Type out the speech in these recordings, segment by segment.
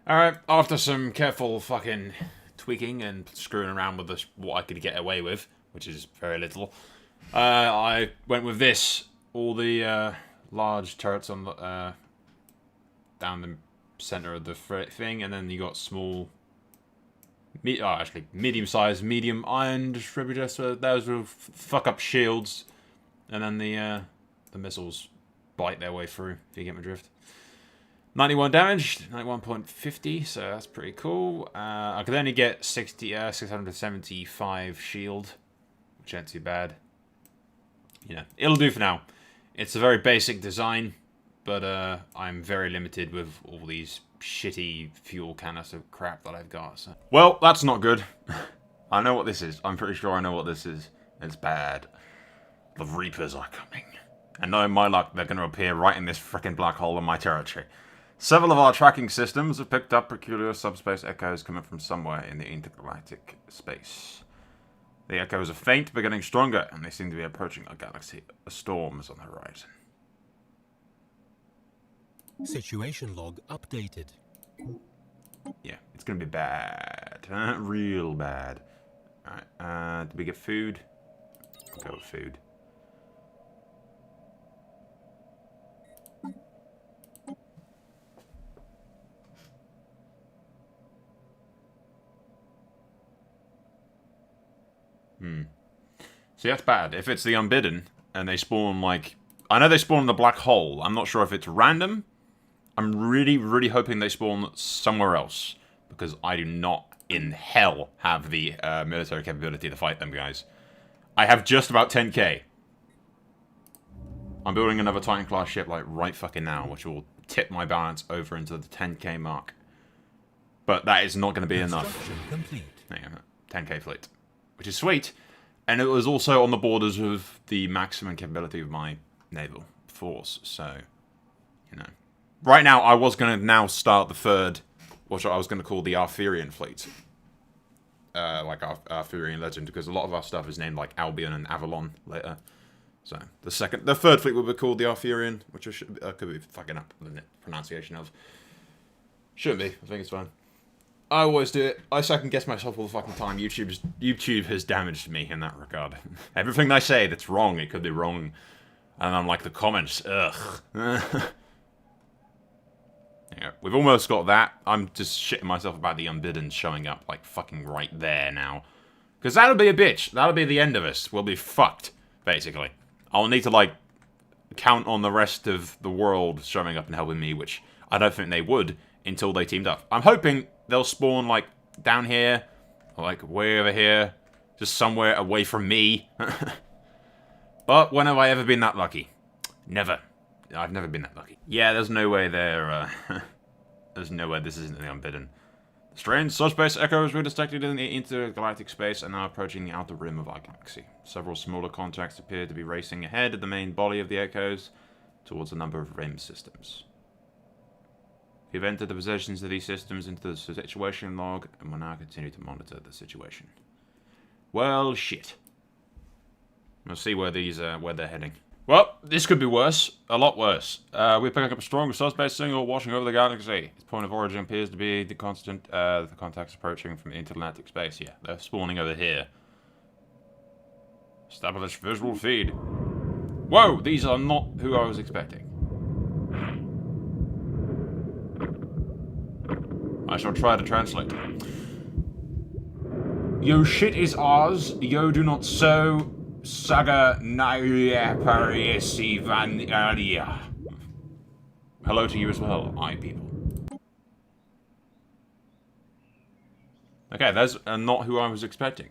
Alright, after some careful fucking tweaking and screwing around with this, what I could get away with, which is very little, I went with this. All the large turrets on the down the center of the thing, and then you got small, actually medium-sized, medium iron distributors. So those will fuck up shields, and then the missiles bite their way through. If you get my drift. 91 damage, 91.50, so that's pretty cool. I could only get 675 shield, which ain't too bad. You know, it'll do for now. It's a very basic design, but I'm very limited with all these shitty fuel canister crap that I've got. So. Well, that's not good. I know what this is. I'm pretty sure I know what this is. It's bad. The Reapers are coming. And knowing my luck, they're going to appear right in this frickin' black hole in my territory. Several of our tracking systems have picked up peculiar subspace echoes coming from somewhere in the intergalactic space. The echoes are faint, but getting stronger, and they seem to be approaching our galaxy. A storm is on the horizon. Situation log updated. Yeah, it's gonna be bad. Real bad. Alright, did we get food? I'll go with food. See, that's bad. If it's the Unbidden, and they spawn, like... I know they spawn in the black hole. I'm not sure if it's random. I'm really, really hoping they spawn somewhere else. Because I do not, in hell, have the military capability to fight them, guys. I have just about 10k. I'm building another Titan-class ship, like, right fucking now, which will tip my balance over into the 10k mark. But that is not going to be enough. Complete. There you go, 10k fleet. Which is sweet. And it was also on the borders of the maximum capability of my naval force, so, you know. Right now, I was going to now start the third, what I was going to call the Arthurian fleet. Like Arthurian legend, because a lot of our stuff is named like Albion and Avalon later. So, the third fleet will be called the Arthurian, which I could be fucking up the pronunciation of. Shouldn't be, I think it's fine. I always do it. I second guess myself all the fucking time. YouTube has damaged me in that regard. Everything I say that's wrong, it could be wrong. And I'm like the comments, ugh. Yeah, we've almost got that. I'm just shitting myself about the Unbidden showing up like fucking right there now. Because that'll be a bitch. That'll be the end of us. We'll be fucked, basically. I'll need to like count on the rest of the world showing up and helping me, which I don't think they would until they teamed up. I'm hoping they'll spawn, like, down here, or, like, way over here, just somewhere away from me. But when have I ever been that lucky? Never. I've never been that lucky. Yeah, there's no way they're, there's no way this isn't the Unbidden. Strange subspace echoes were detected in the intergalactic space and are approaching the outer rim of our galaxy. Several smaller contacts appear to be racing ahead of the main body of the echoes towards a number of rim systems. We've entered the positions of these systems into the situation log, and will now continue to monitor the situation. Well, shit. We'll see where these, where they're heading. Well, this could be worse. A lot worse. We're picking up a strong subspace signal washing over the galaxy. Its point of origin appears to be the contacts approaching from intergalactic space. Yeah, they're spawning over here. Establish visual feed. Whoa, these are not who I was expecting. I shall try to translate. Yo shit is ours, yo do not so, saga naia pariesi van alia. Hello to you as well, I people. Okay, that's not who I was expecting.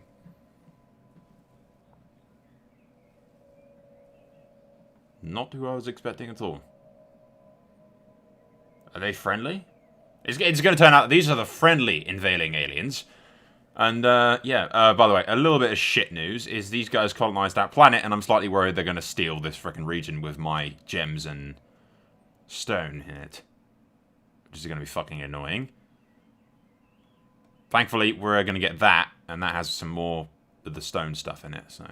Not who I was expecting at all. Are they friendly? It's going to turn out these are the friendly invading aliens. And, yeah, by the way, a little bit of shit news is these guys colonized that planet, and I'm slightly worried they're going to steal this frickin' region with my gems and stone in it. Which is going to be fucking annoying. Thankfully, we're going to get that, and that has some more of the stone stuff in it, so,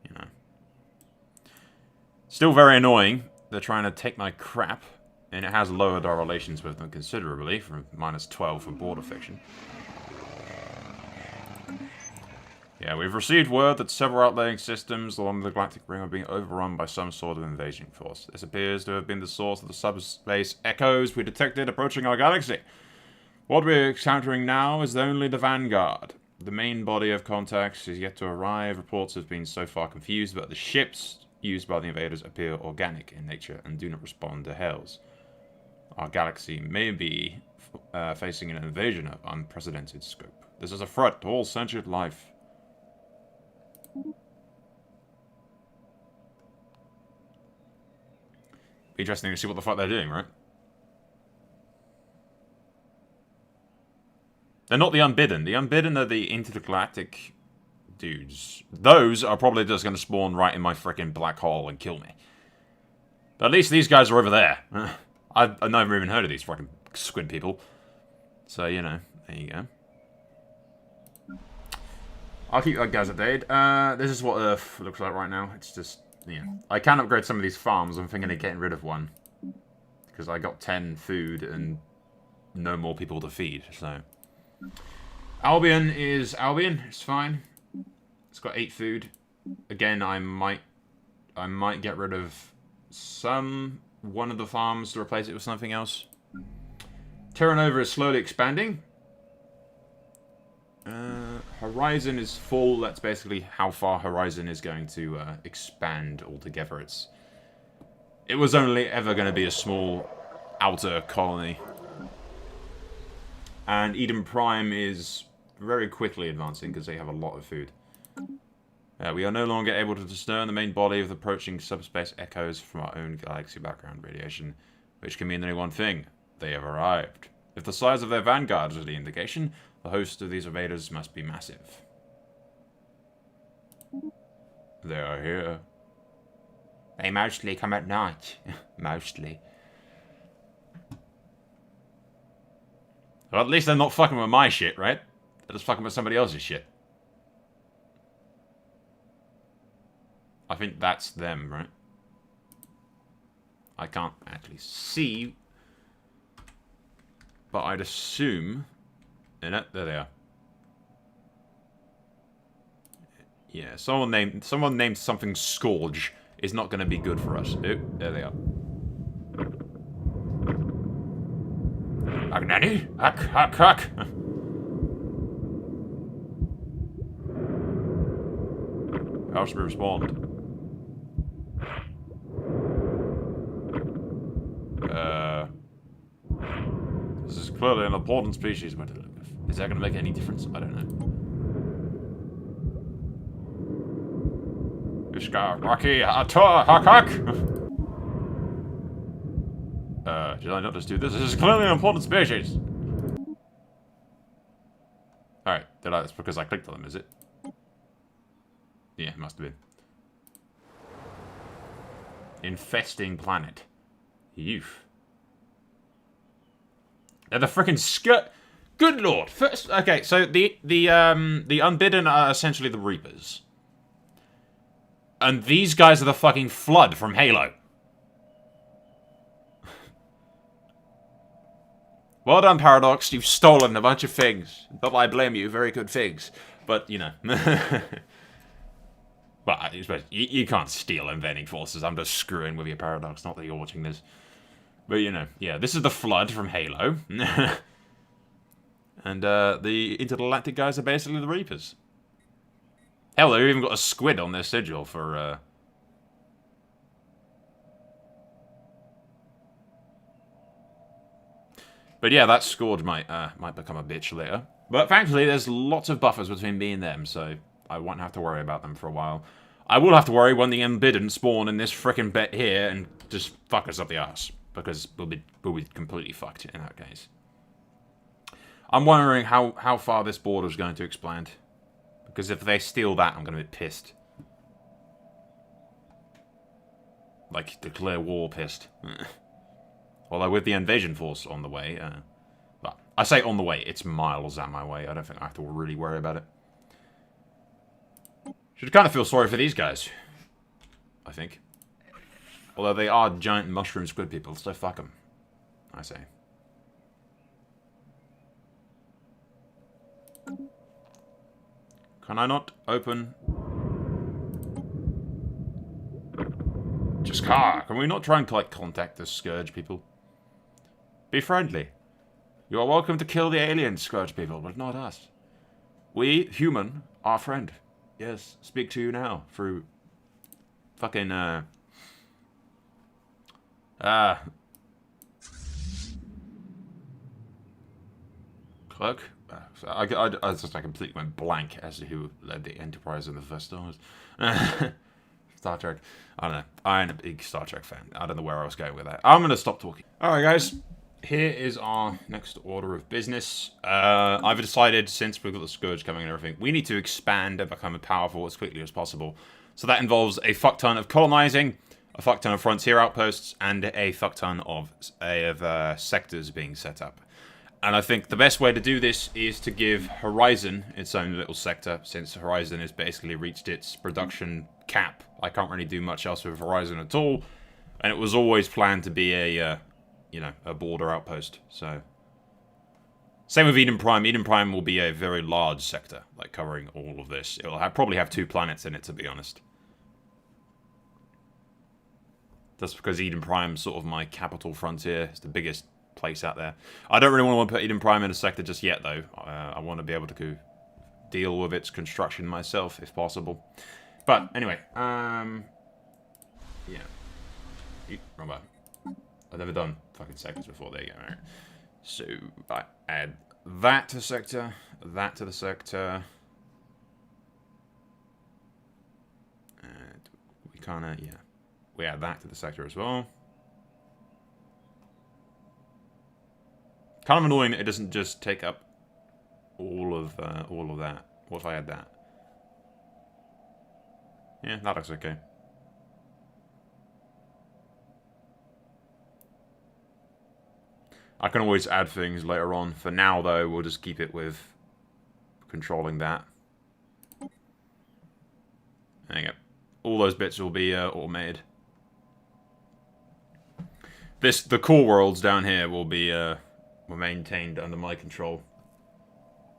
you know. Still very annoying. They're trying to take my crap. And it has lowered our relations with them considerably, from -12 for border fiction. Yeah, we've received word that several outlying systems along the Galactic Ring are being overrun by some sort of invasion force. This appears to have been the source of the subspace echoes we detected approaching our galaxy. What we're encountering now is only the vanguard. The main body of contacts is yet to arrive. Reports have been so far confused, but the ships used by the invaders appear organic in nature and do not respond to hails. Our galaxy may be facing an invasion of unprecedented scope. This is a threat to all sentient life. Be interesting to see what the fuck they're doing, right? They're not the Unbidden. The Unbidden are the intergalactic dudes. Those are probably just going to spawn right in my freaking black hole and kill me. But at least these guys are over there. I've never even heard of these fucking squid people. So, you know, there you go. I'll keep you guys updated. This is what Earth looks like right now. It's just, yeah. I can upgrade some of these farms. I'm thinking of getting rid of one. Because I got 10 food and no more people to feed, so... Albion is Albion. It's fine. It's got 8 food. Again, I might get rid of one of the farms to replace it with something else. Terranova is slowly expanding. Horizon is full. That's basically how far Horizon is going to expand altogether. It was only ever going to be a small outer colony. And Eden Prime is very quickly advancing because they have a lot of food. We are no longer able to discern the main body of the approaching subspace echoes from our own galaxy background radiation, which can mean only one thing. They have arrived. If the size of their vanguard is the indication, the host of these invaders must be massive. They are here. They mostly come at night. Mostly. Well, at least they're not fucking with my shit, right? They're just fucking with somebody else's shit. I think that's them, right? I can't actually see. But I'd assume... There they are. Yeah, someone named something Scourge is not going to be good for us. Oh, there they are. Agnani? Huck. How should we respond? This is clearly an important species. Is that going to make any difference? I don't know. Ishka, Rocky, Hator, Huck. Did I not just do this? This is clearly an important species. Alright, that's because I clicked on them, is it? Yeah, it must have been. Infesting planet. Youth. They're the frickin' skirt. Good lord. First, okay, so the Unbidden are essentially the Reapers. And these guys are the fucking Flood from Halo. Well done, Paradox. You've stolen a bunch of things. Not that I blame you. Very good things. But, you know. Well, I suppose you can't steal invading forces. I'm just screwing with your Paradox. Not that you're watching this. But, you know. Yeah, this is the Flood from Halo. And the intergalactic guys are basically the Reapers. Hell, they've even got a squid on their sigil for... But yeah, that Scourge might become a bitch later. But thankfully, there's lots of buffers between me and them, so I won't have to worry about them for a while. I will have to worry when the Unbidden spawn in this frickin' bit here and just fuck us up the ass. Because we'll be completely fucked in that case. I'm wondering how far this border is going to expand. Because if they steal that, I'm going to be pissed. Like, declare war pissed. Although with the invasion force on the way, well, I say on the way, it's miles out my way. I don't think I have to really worry about it. Should kind of feel sorry for these guys, I think. Although they are giant mushroom squid people, so fuck them. I say. Can I not open? Just can we not try and like contact the Scourge people? Be friendly. You are welcome to kill the alien Scourge people, but not us. We, human, are friend. Yes, speak to you now through fucking clerk. I just completely went blank as to who led the Enterprise in the first Star Wars. Star Trek. I don't know. I'm a big Star Trek fan. I don't know where I was going with that. I'm going to stop talking. Alright, guys. Here is our next order of business. I've decided, since we've got the Scourge coming and everything, we need to expand and become powerful as quickly as possible. So that involves a fuck ton of colonizing, a fuck ton of frontier outposts, and a fuck ton of sectors being set up. And I think the best way to do this is to give Horizon its own little sector, since Horizon has basically reached its production cap. I can't really do much else with Horizon at all, and it was always planned to be a, you know, a border outpost. So, same with Eden Prime. Eden Prime will be a very large sector, like covering all of this. It will probably have 2 planets in it, to be honest. That's because Eden Prime's sort of my capital frontier. It's the biggest place out there. I don't really want to put Eden Prime in a sector just yet, though. I want to be able to deal with its construction myself, if possible. But, anyway, yeah. Wrong button. I've never done fucking sectors before. There you go. Right. So, I add that to sector, that to the sector. And we kind of, yeah. We add that to the sector as well. Kind of annoying that it doesn't just take up all of that. What if I add that? Yeah, that looks okay. I can always add things later on. For now, though, we'll just keep it with controlling that. There you go. All those bits will be automated. The core worlds down here will be were maintained under my control.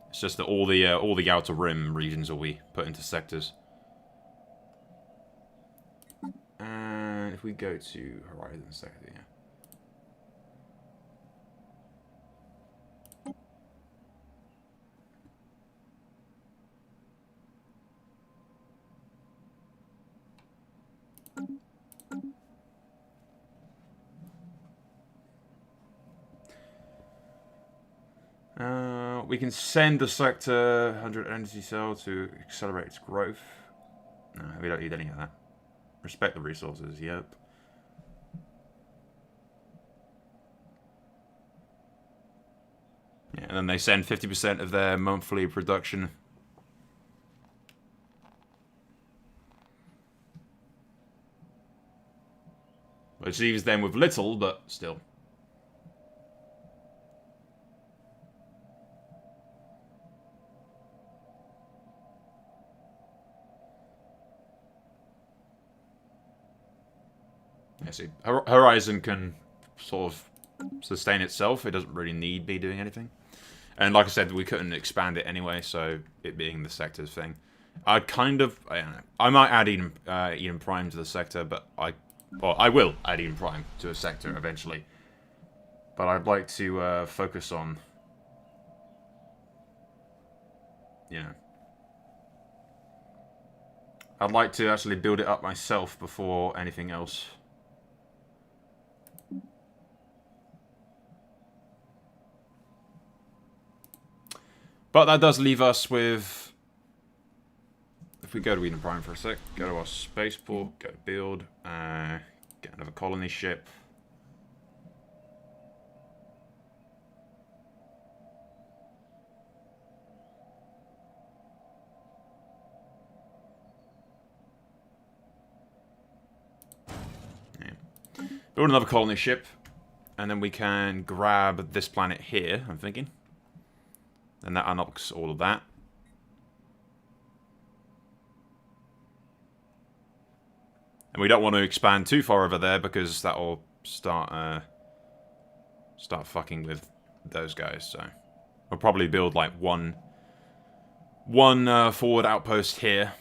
It's just that all the outer rim regions will be put into sectors. And if we go to Horizon sector, yeah. We can send the sector 100 energy cell to accelerate its growth. No, we don't need any of that. Respect the resources, yep. Yeah, and then they send 50% of their monthly production. Which leaves them with little, but still. Yeah, see, Horizon can sort of sustain itself. It doesn't really need me doing anything. And like I said, we couldn't expand it anyway, so it being the sectors thing. I don't know. I might add Eden Prime to the sector, but I will add Eden Prime to a sector eventually. But I'd like to focus on, you know, I'd like to actually build it up myself before anything else. But that does leave us with, if we go to Eden Prime for a sec, go to our spaceport, go to build, get another colony ship. Yeah. Build another colony ship, and then we can grab this planet here, I'm thinking. And that unlocks all of that. And we don't want to expand too far over there because that will start start fucking with those guys. So we'll probably build like one forward outpost here,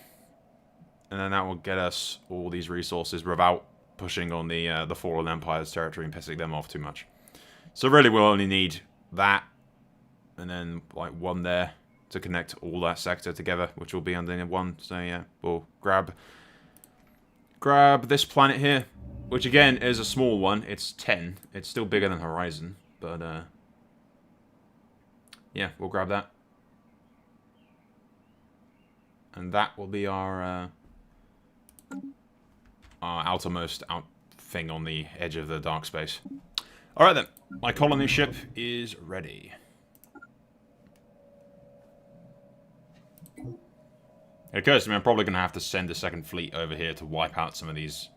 and then that will get us all these resources without pushing on the Fallen Empire's territory and pissing them off too much. So really we'll only need that, and then like one there to connect all that sector together, which will be under one. So yeah, we'll grab this planet here, which again is a small one. It's 10. It's still bigger than Horizon, but yeah, we'll grab that. And that will be our outermost thing on the edge of the dark space. Alright then, my colony ship is ready. It occurs to me I'm probably going to have to send a second fleet over here to wipe out some of these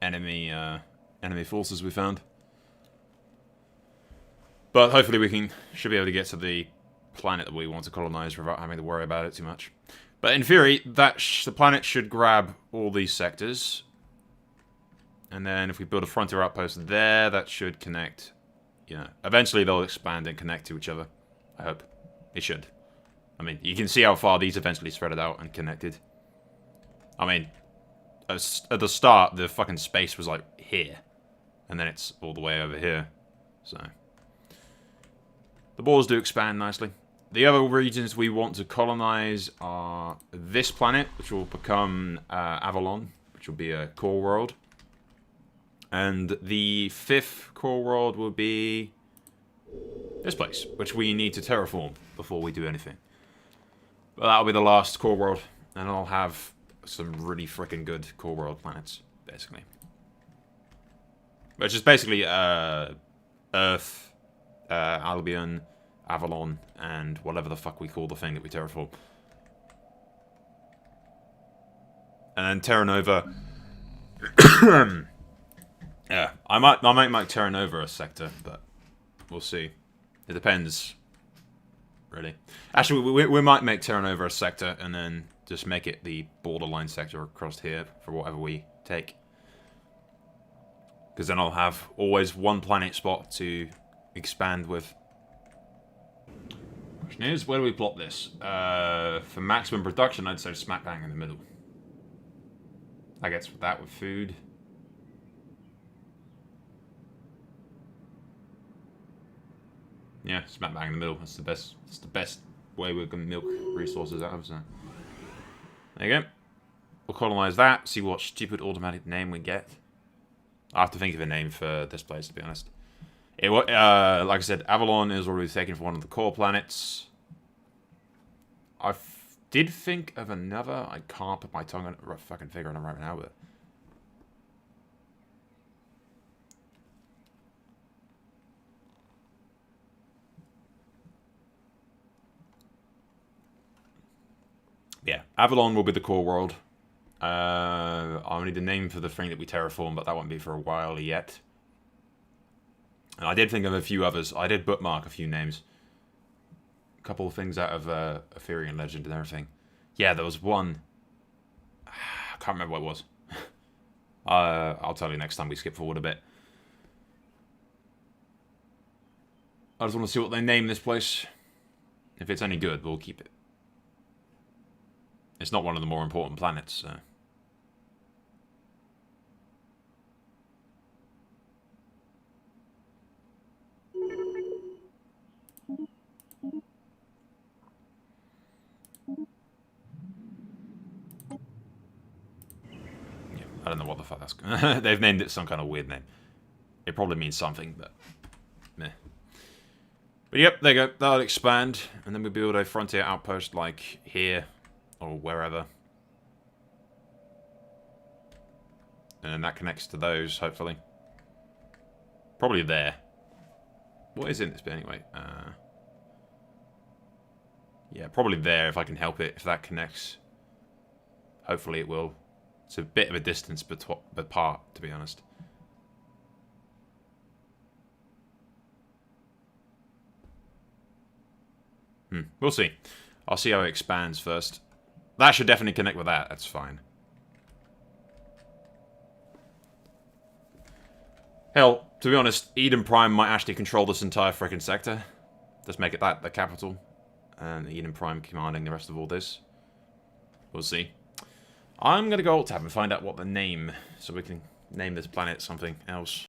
enemy forces we found. But hopefully we should be able to get to the planet that we want to colonize without having to worry about it too much. But in theory, the planet should grab all these sectors. And then if we build a frontier outpost there, that should connect. You know, eventually they'll expand and connect to each other. I hope. It should. I mean, you can see how far these eventually spread out and connected. I mean, at the start, the fucking space was like here. And then it's all the way over here. So the borders do expand nicely. The other regions we want to colonize are this planet, which will become Avalon, which will be a core world. And the 5th core world will be this place, which we need to terraform before we do anything. But that'll be the last core world, and I'll have some really freaking good core world planets, basically. Which is basically Earth, Albion, Avalon, and whatever the fuck we call the thing that we terraform. And then Terra Nova. Yeah, I might make Terra Nova a sector, but we'll see. It depends, really. Actually, we might make Terra Nova a sector and then just make it the borderline sector across here for whatever we take. Because then I'll have always one planet spot to expand with. Question is, where do we plot this? For maximum production, I'd say smack bang in the middle. I guess with that with food. Yeah, smack bang in the middle. That's the best. That's the best way we can milk resources out of. So there you go. We'll colonize that. See what stupid automatic name we get. I have to think of a name for this place, to be honest. Like I said, Avalon is already taken for one of the core planets. I did think of another. I can't put my tongue on it, fucking figure on it right now, but. Yeah, Avalon will be the core world. I'll need a name for the thing that we terraform, but that won't be for a while yet. And I did think of a few others. I did bookmark a few names. A couple of things out of Ethereum Legend and everything. Yeah, there was one. I can't remember what it was. I'll tell you next time we skip forward a bit. I just want to see what they name this place. If it's any good, we'll keep it. It's not one of the more important planets, so. Yeah, I don't know what the fuck that's. They've named it some kind of weird name. It probably means something, but meh. But yep, there you go. That'll expand, and then we build a frontier outpost like here. Or wherever. And then that connects to those, hopefully. Probably there. What is in this bit anyway? Yeah, probably there if I can help it. If that connects. Hopefully it will. It's a bit of a distance apart, to be honest. We'll see. I'll see how it expands first. That should definitely connect with that. That's fine. Hell, to be honest, Eden Prime might actually control this entire frickin' sector. Let's make it that the capital. And Eden Prime commanding the rest of all this. We'll see. I'm gonna go alt tab and find out what the name, so we can name this planet something else.